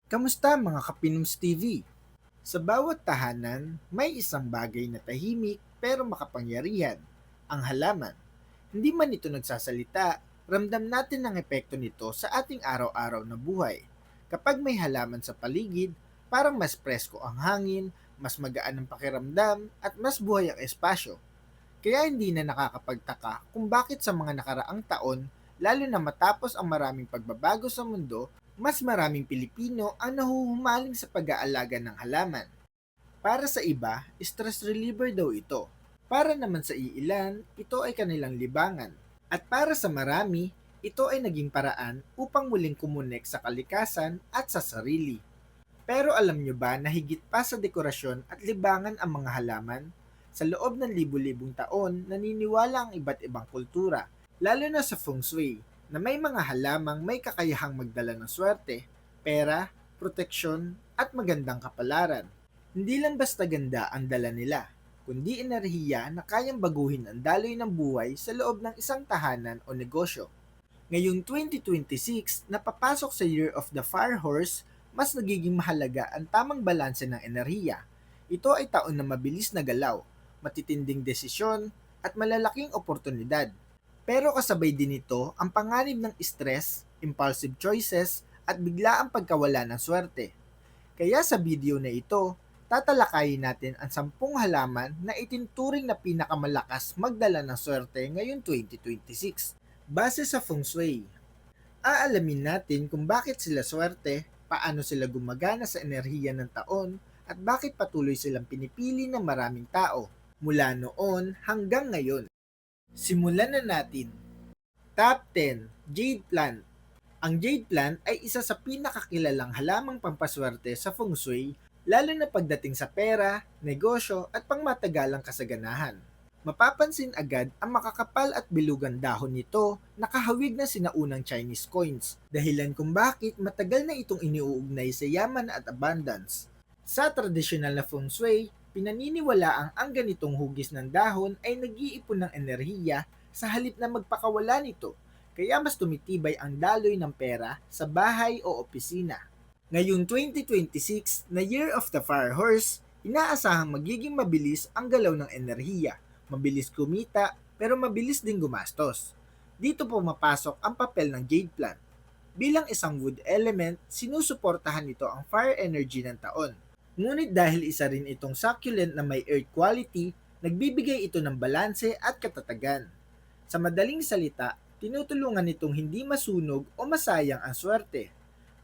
Kamusta mga Kapinums TV? Sa bawat tahanan, may isang bagay na tahimik pero makapangyarihan, ang halaman. Hindi man ito nagsasalita, ramdam natin ang epekto nito sa ating araw-araw na buhay. Kapag may halaman sa paligid, parang mas presko ang hangin, mas magaan ang pakiramdam, at mas buhay ang espasyo. Kaya hindi na nakakapagtaka kung bakit sa mga nakaraang taon, lalo na matapos ang maraming pagbabago sa mundo, mas maraming Pilipino ang nahuhumaling sa pag-aalaga ng halaman. Para sa iba, stress reliever daw ito. Para naman sa iilan, ito ay kanilang libangan. At para sa marami, ito ay naging paraan upang muling kumunek sa kalikasan at sa sarili. Pero alam nyo ba na higit pa sa dekorasyon at libangan ang mga halaman? Sa loob ng libu-libong taon, naniniwala ang iba't ibang kultura, lalo na sa feng shui, na may mga halamang may kakayahang magdala ng swerte, pera, proteksyon, at magandang kapalaran. Hindi lang basta ganda ang dala nila, kundi enerhiya na kayang baguhin ang daloy ng buhay sa loob ng isang tahanan o negosyo. Ngayong 2026, napapasok sa Year of the Fire Horse, mas nagiging mahalaga ang tamang balanse ng enerhiya. Ito ay taon na mabilis na galaw, matitinding desisyon, at malalaking oportunidad. Pero kasabay din ito ang panganib ng stress, impulsive choices, at biglaang pagkawala ng swerte. Kaya sa video na ito, tatalakayin natin ang 10 halaman na itinturing na pinakamalakas magdala ng swerte ngayong 2026. Base sa feng shui, aalamin natin kung bakit sila swerte, paano sila gumagana sa enerhiya ng taon, at bakit patuloy silang pinipili ng maraming tao mula noon hanggang ngayon. Simulan na natin. Top 10. Jade Plant. Ang jade plant ay isa sa pinakakilalang halamang pampaswerte sa feng shui, lalo na pagdating sa pera, negosyo at pangmatagalang kasaganahan. Mapapansin agad ang makakapal at bilugan dahon nito na kahawig na sinaunang Chinese coins, dahilan kung bakit matagal na itong iniuugnay sa yaman at abundance. Sa tradisyonal na feng shui, pinaniniwalaang ang ganitong hugis ng dahon ay nag-iipon ng enerhiya sa halip na magpakawala nito, kaya mas tumitibay ang daloy ng pera sa bahay o opisina. Ngayong 2026 na Year of the Fire Horse, inaasahang magiging mabilis ang galaw ng enerhiya, mabilis kumita pero mabilis din gumastos. Dito pumapasok ang papel ng jade plant. Bilang isang wood element, sinusuportahan nito ang fire energy ng taon. Ngunit dahil isa rin itong succulent na may earth quality, nagbibigay ito ng balanse at katatagan. Sa madaling salita, tinutulungan nitong hindi masunog o masayang ang swerte.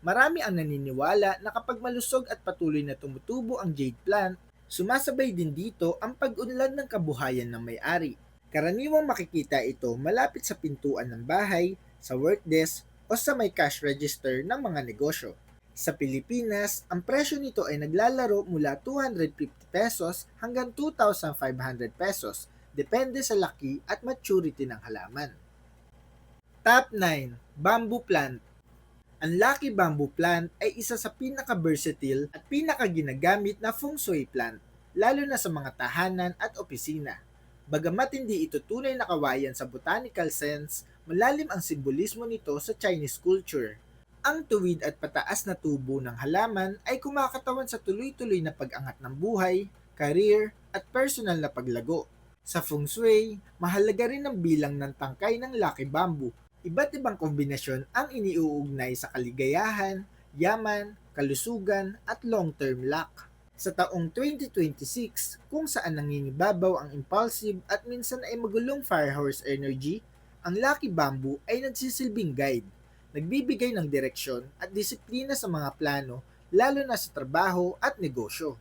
Marami ang naniniwala na kapag malusog at patuloy na tumutubo ang jade plant, sumasabay din dito ang pag-unlad ng kabuhayan ng may-ari. Karaniwang makikita ito malapit sa pintuan ng bahay, sa work desk, o sa may cash register ng mga negosyo. Sa Pilipinas, ang presyo nito ay naglalaro mula 250 pesos hanggang 2,500 pesos, depende sa laki at maturity ng halaman. Top 9. Bamboo Plant. Ang Lucky Bamboo Plant ay isa sa pinaka-versatile at pinaka-ginagamit na feng shui plant, lalo na sa mga tahanan at opisina. Bagamat hindi ito tunay na kawayan sa botanical sense, malalim ang simbolismo nito sa Chinese culture. Ang tuwid at pataas na tubo ng halaman ay kumakatawan sa tuloy-tuloy na pag-angat ng buhay, career, at personal na paglago. Sa feng shui, mahalaga rin ang bilang ng tangkay ng Lucky Bamboo. Iba't ibang kombinasyon ang iniuugnay sa kaligayahan, yaman, kalusugan at long-term luck. Sa taong 2026, kung saan nangingibabaw ang impulsive at minsan ay magulong firehorse energy, ang Lucky Bamboo ay nagsisilbing guide, nagbibigay ng direksyon at disiplina sa mga plano, lalo na sa trabaho at negosyo.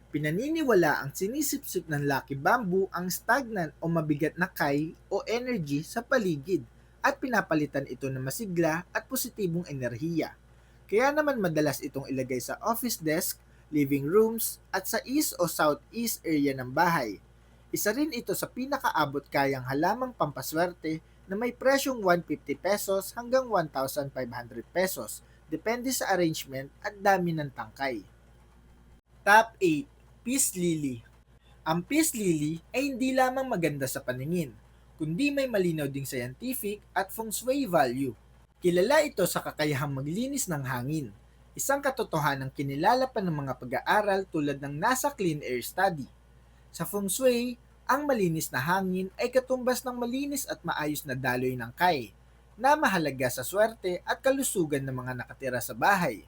Pinaniniwala ang sinisipsip ng Lucky Bamboo ang stagnant o mabigat na kai o energy sa paligid at pinapalitan ito ng masigla at positibong enerhiya. Kaya naman madalas itong ilagay sa office desk, living rooms, at sa east o southeast area ng bahay. Isa rin ito sa pinakaabot kayang halamang pampaswerte na may presyong 150 pesos hanggang 1,500 pesos, depende sa arrangement at dami ng tangkay. Top 8. Peace Lily. Ang peace lily ay hindi lamang maganda sa paningin, kundi may malinaw ding scientific at feng shui value. Kilala ito sa kakayahang maglinis ng hangin, isang katotohanang kinilala pa ng mga pag-aaral tulad ng NASA Clean Air Study. Sa feng shui, ang malinis na hangin ay katumbas ng malinis at maayos na daloy ng kai, na mahalaga sa swerte at kalusugan ng mga nakatira sa bahay.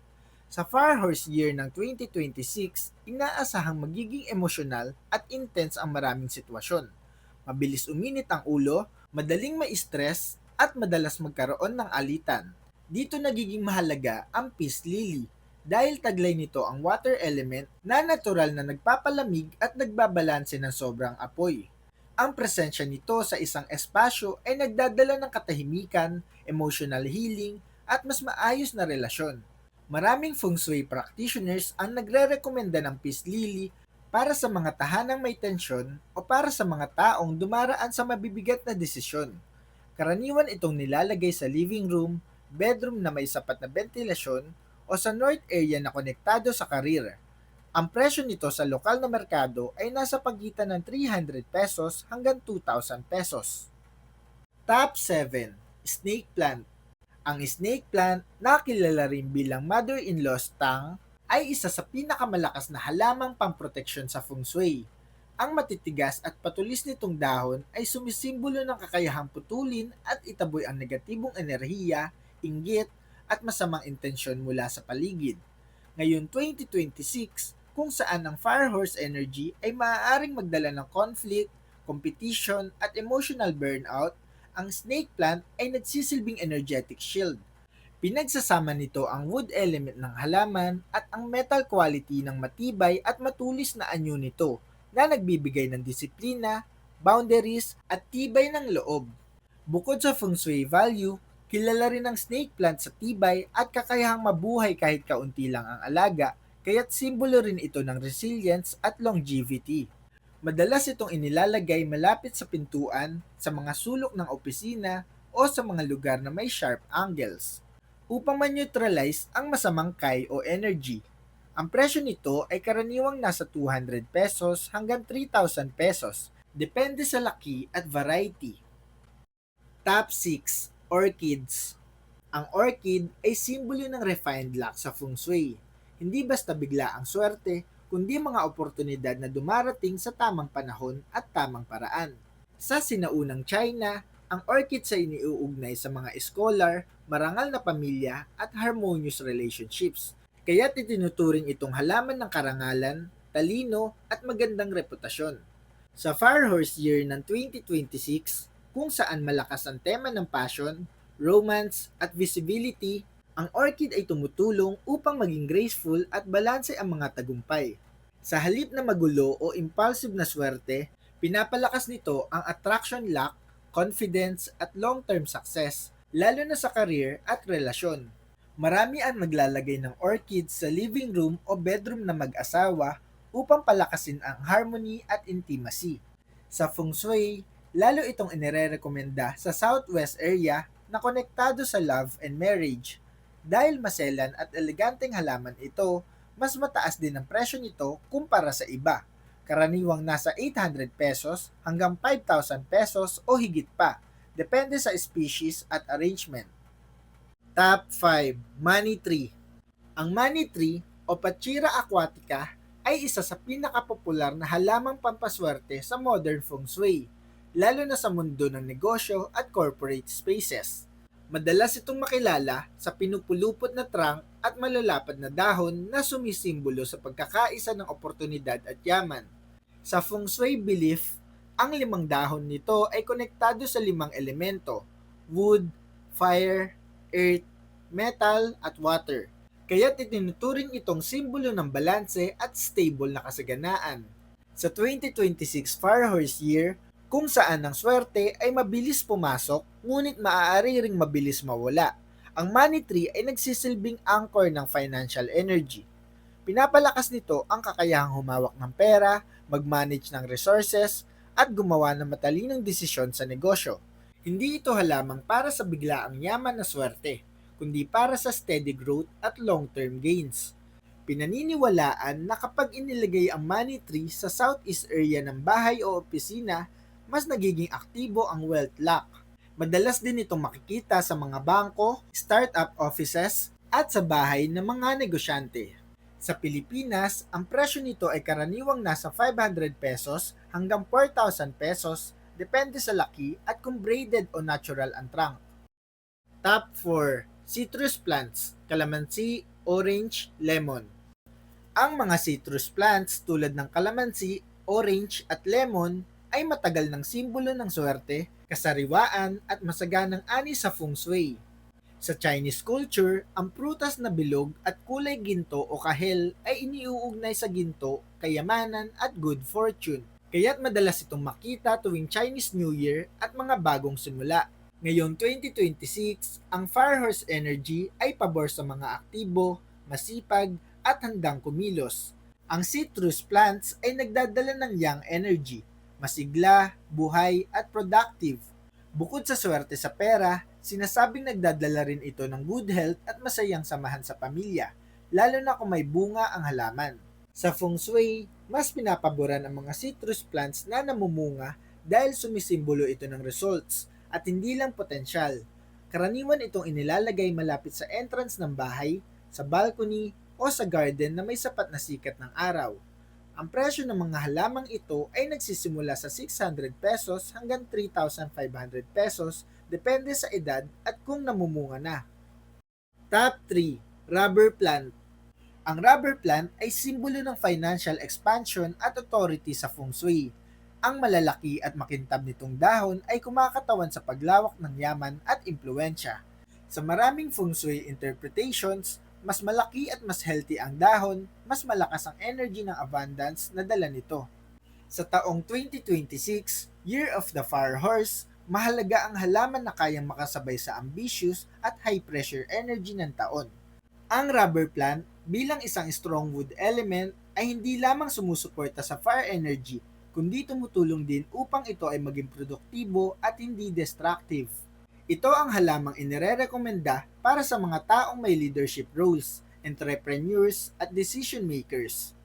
Sa Fire Horse Year ng 2026, inaasahang magiging emosyonal at intense ang maraming sitwasyon. Mabilis uminit ang ulo, madaling ma-stress, at madalas magkaroon ng alitan. Dito nagiging mahalaga ang peace lily dahil taglay nito ang water element na natural na nagpapalamig at nagbabalanse ng sobrang apoy. Ang presensya nito sa isang espasyo ay nagdadala ng katahimikan, emotional healing, at mas maayos na relasyon. Maraming feng shui practitioners ang nagre-rekomenda ng peace lily para sa mga tahanang may tensyon o para sa mga taong dumaraan sa mabibigat na desisyon. Karaniwan itong nilalagay sa living room, bedroom na may sapat na ventilasyon o sa north area na konektado sa karir. Ang presyo nito sa lokal na merkado ay nasa pagitan ng 300 pesos hanggang 2,000 pesos. Top 7. Snake Plant. Ang snake plant, na kilala rin bilang mother-in-law's tongue, ay isa sa pinakamalakas na halamang pamproteksyon sa feng shui. Ang matitigas at patulis nitong dahon ay sumisimbolo ng kakayahang putulin at itaboy ang negatibong enerhiya, inggit, at masamang intensyon mula sa paligid. Ngayon 2026, kung saan ang Fire Horse energy ay maaaring magdala ng conflict, competition, at emotional burnout, ang snake plant ay nagsisilbing energetic shield. Pinagsasama nito ang wood element ng halaman at ang metal quality ng matibay at matulis na anyo nito na nagbibigay ng disiplina, boundaries, at tibay ng loob. Bukod sa feng shui value, kilala rin ang snake plant sa tibay at kakayahang mabuhay kahit kaunti lang ang alaga, kaya't simbolo rin ito ng resilience at longevity. Madalas itong inilalagay malapit sa pintuan, sa mga sulok ng opisina, o sa mga lugar na may sharp angles, upang ma-neutralize ang masamang kai o energy. Ang presyo nito ay karaniwang nasa 200 pesos hanggang 3,000 pesos, depende sa laki at variety. Top 6. Orchids. Ang orchid ay simbolo ng refined luck sa feng shui. Hindi basta bigla ang swerte, kundi mga oportunidad na dumarating sa tamang panahon at tamang paraan. Sa sinaunang China, ang orchids ay iniuugnay sa mga scholar, marangal na pamilya at harmonious relationships. Kaya't itinuturing itong halaman ng karangalan, talino at magandang reputasyon. Sa Fire Horse Year ng 2026, kung saan malakas ang tema ng passion, romance at visibility, ang orchid ay tumutulong upang maging graceful at balanse ang mga tagumpay. Sa halip na magulo o impulsive na swerte, pinapalakas nito ang attraction luck, confidence at long-term success, lalo na sa career at relasyon. Marami ang naglalagay ng orchids sa living room o bedroom na mag-asawa upang palakasin ang harmony at intimacy. Sa feng shui, lalo itong inirerekomenda sa southwest area na konektado sa love and marriage. Dahil maselan at eleganteng halaman ito, mas mataas din ang presyo nito kumpara sa iba. Karaniwang nasa 800 pesos hanggang 5,000 pesos o higit pa, depende sa species at arrangement. Top 5. Money Tree. Ang money tree o Pachira aquatica ay isa sa pinakapopular na halamang pampaswerte sa modern feng shui, lalo na sa mundo ng negosyo at corporate spaces. Madalas itong makilala sa pinupulupot na trunk at malalapad na dahon na sumisimbolo sa pagkakaisa ng oportunidad at yaman. Sa feng shui belief, ang 5 dahon nito ay konektado sa 5 elemento: wood, fire, earth, metal, at water. Kaya't itinuturing itong simbolo ng balanse at stable na kasaganaan. Sa 2026 Fire Horse Year, kung saan ang swerte ay mabilis pumasok ngunit maaari ring mabilis mawala, ang money tree ay nagsisilbing anchor ng financial energy. Pinapalakas nito ang kakayahang humawak ng pera, mag-manage ng resources, at gumawa ng matalinong desisyon sa negosyo. Hindi ito halamang para sa biglaang yaman na swerte, kundi para sa steady growth at long-term gains. Pinaniniwalaan na kapag inilagay ang money tree sa southeast area ng bahay o opisina, mas nagiging aktibo ang wealth luck. Madalas din itong makikita sa mga bangko, startup offices, at sa bahay ng mga negosyante. Sa Pilipinas, ang presyo nito ay karaniwang nasa 500 pesos hanggang 4,000 pesos depende sa laki at kung braided o natural ang trunk. Top 4. Citrus plants, kalamansi, orange, lemon. Ang mga citrus plants tulad ng kalamansi, orange at lemon ay matagal ng simbolo ng swerte, kasariwaan at masaganang ani sa feng shui. Sa Chinese culture, ang prutas na bilog at kulay ginto o kahel ay iniuugnay sa ginto, kayamanan at good fortune. Kaya't madalas itong makita tuwing Chinese New Year at mga bagong simula. Ngayong 2026, ang Fire Horse Energy ay pabor sa mga aktibo, masipag at handang kumilos. Ang citrus plants ay nagdadala ng yang energy, masigla, buhay at productive. Bukod sa swerte sa pera, sinasabing nagdadala rin ito ng good health at masayang samahan sa pamilya, lalo na kung may bunga ang halaman. Sa feng shui, mas pinapaboran ang mga citrus plants na namumunga dahil sumisimbolo ito ng results at hindi lang potensyal. Karaniwan itong inilalagay malapit sa entrance ng bahay, sa balcony o sa garden na may sapat na sikat ng araw. Ang presyo ng mga halamang ito ay nagsisimula sa 600 pesos hanggang 3,500 pesos depende sa edad at kung namumunga na. Top 3. Rubber plant. Ang rubber plant ay simbolo ng financial expansion at authority sa feng shui. Ang malalaki at makintab nitong dahon ay kumakatawan sa paglawak ng yaman at impluensya. Sa maraming feng shui interpretations, mas malaki at mas healthy ang dahon, mas malakas ang energy ng abundance na dala nito. Sa taong 2026, Year of the Fire Horse, mahalaga ang halaman na kayang makasabay sa ambitious at high-pressure energy ng taon. Ang rubber plant, bilang isang strong wood element, ay hindi lamang sumusuporta sa fire energy, kundi tumutulong din upang ito ay maging produktibo at hindi destructive. Ito ang halamang inirerekomenda para sa mga taong may leadership roles, entrepreneurs at decision makers.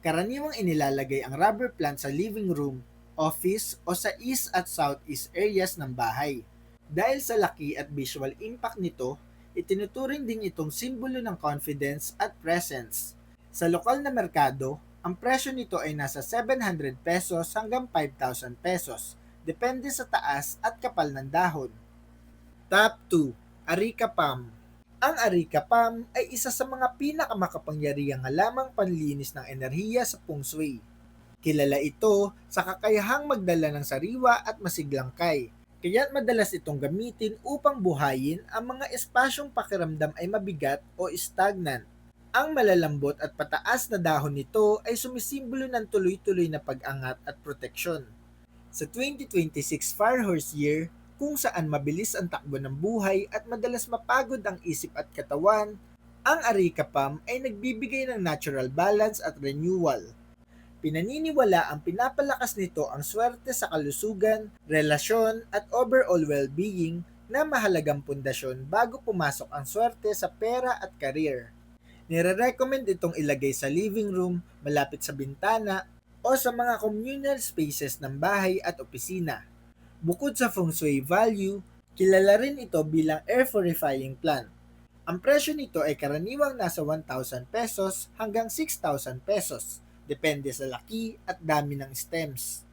Karaniwang inilalagay ang rubber plant sa living room, office o sa east at southeast areas ng bahay. Dahil sa laki at visual impact nito, itinuturing din itong simbolo ng confidence at presence. Sa lokal na merkado, ang presyo nito ay nasa 700 pesos hanggang 5,000 pesos, depende sa taas at kapal ng dahon. Top 2. Areca Palm. Ang Areca Palm ay isa sa mga pinakamakapangyarihang halamang panlinis ng enerhiya sa feng shui. Kilala ito sa kakayahang magdala ng sariwa at masiglang kaya't madalas itong gamitin upang buhayin ang mga espasyong pakiramdam ay mabigat o stagnant. Ang malalambot at pataas na dahon nito ay sumisimbolo ng tuloy-tuloy na pag-angat at proteksyon. Sa 2026 Fire Horse Year, kung saan mabilis ang takbo ng buhay at madalas mapagod ang isip at katawan, ang Areca Palm ay nagbibigay ng natural balance at renewal. Pinaniniwala ang pinapalakas nito ang swerte sa kalusugan, relasyon at overall well-being na mahalagang pundasyon bago pumasok ang swerte sa pera at career. Nire-recommend itong ilagay sa living room, malapit sa bintana, o sa mga communal spaces ng bahay at opisina. Bukod sa feng shui value, kilala rin ito bilang air purifying plant. Ang presyo nito ay karaniwang nasa 1,000 pesos hanggang 6,000 pesos, depende sa laki at dami ng stems.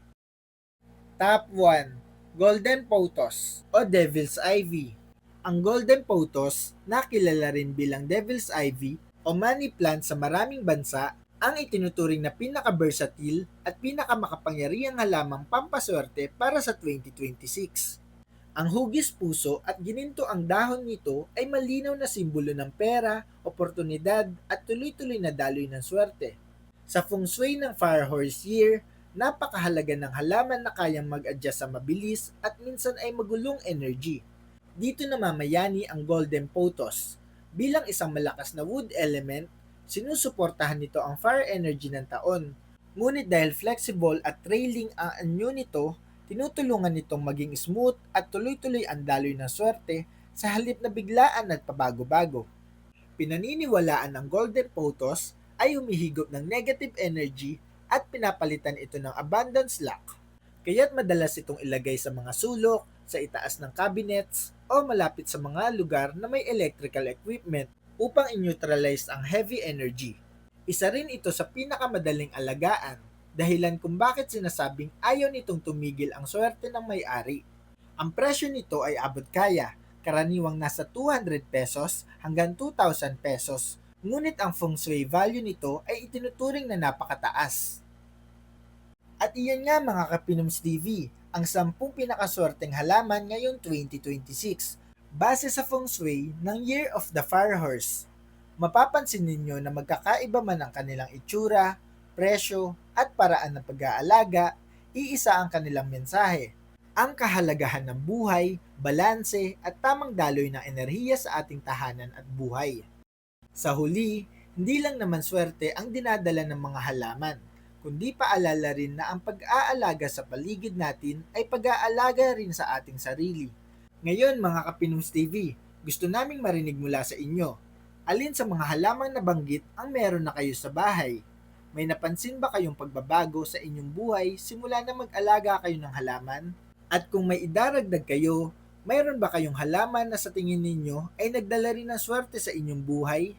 Top 1. Golden Pothos o Devil's Ivy. Ang Golden Pothos, na kilala rin bilang Devil's Ivy o money plant sa maraming bansa, ang itinuturing na pinaka-versatile at pinakamakapangyarihang halamang pampaswerte para sa 2026. Ang hugis puso at gininto ang dahon nito ay malinaw na simbolo ng pera, oportunidad at tuloy-tuloy na daloy ng swerte. Sa feng shui ng Fire Horse Year, napakahalaga ng halaman na kayang mag-adjust sa mabilis at minsan ay magulong energy. Dito namamayani ang Golden Pothos. Bilang isang malakas na wood element, sinusuportahan nito ang fire energy ng taon. Ngunit dahil flexible at trailing ang anyo nito, tinutulungan nitong maging smooth at tuloy-tuloy ang daloy ng swerte sa halip na biglaan at pabago-bago. Pinaniniwalaan ng Golden Pothos ay humihigop ng negative energy at pinapalitan ito ng abundance luck. Kaya't madalas itong ilagay sa mga sulok, sa itaas ng cabinets, o malapit sa mga lugar na may electrical equipment. upang i-neutralize ang heavy energy. Isa rin ito sa pinakamadaling alagaan, dahilan kung bakit sinasabing ayaw nitong tumigil ang swerte ng may-ari. Ang presyo nito ay abot kaya, karaniwang nasa 200 pesos hanggang 2,000 pesos, ngunit ang feng shui value nito ay itinuturing na napakataas. At iyan nga mga Kapinoms TV, ang 10 pinakaswerteng halaman ngayong 2026, base sa feng shui ng Year of the Fire Horse. Mapapansin ninyo na magkakaiba man ang kanilang itsura, presyo, at paraan ng pag-aalaga, iisa ang kanilang mensahe. Ang kahalagahan ng buhay, balanse, at tamang daloy ng enerhiya sa ating tahanan at buhay. Sa huli, hindi lang naman swerte ang dinadala ng mga halaman, kundi paalala rin na ang pag-aalaga sa paligid natin ay pag-aalaga rin sa ating sarili. Ngayon mga Kapinoms TV, gusto naming marinig mula sa inyo. Alin sa mga halamang nabanggit ang meron na kayo sa bahay? May napansin ba kayong pagbabago sa inyong buhay simula na mag-alaga kayo ng halaman? At kung may idaragdag kayo, mayroon ba kayong halaman na sa tingin ninyo ay nagdala rin ng swerte sa inyong buhay?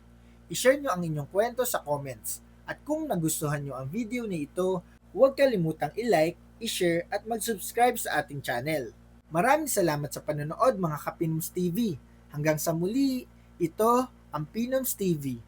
I-share nyo ang inyong kwento sa comments. At kung nagustuhan nyo ang video na ito, huwag kalimutang i-like, i-share at mag-subscribe sa ating channel. Maraming salamat sa panonood mga Kapinoms TV. Hanggang sa muli, ito ang Pinoms TV.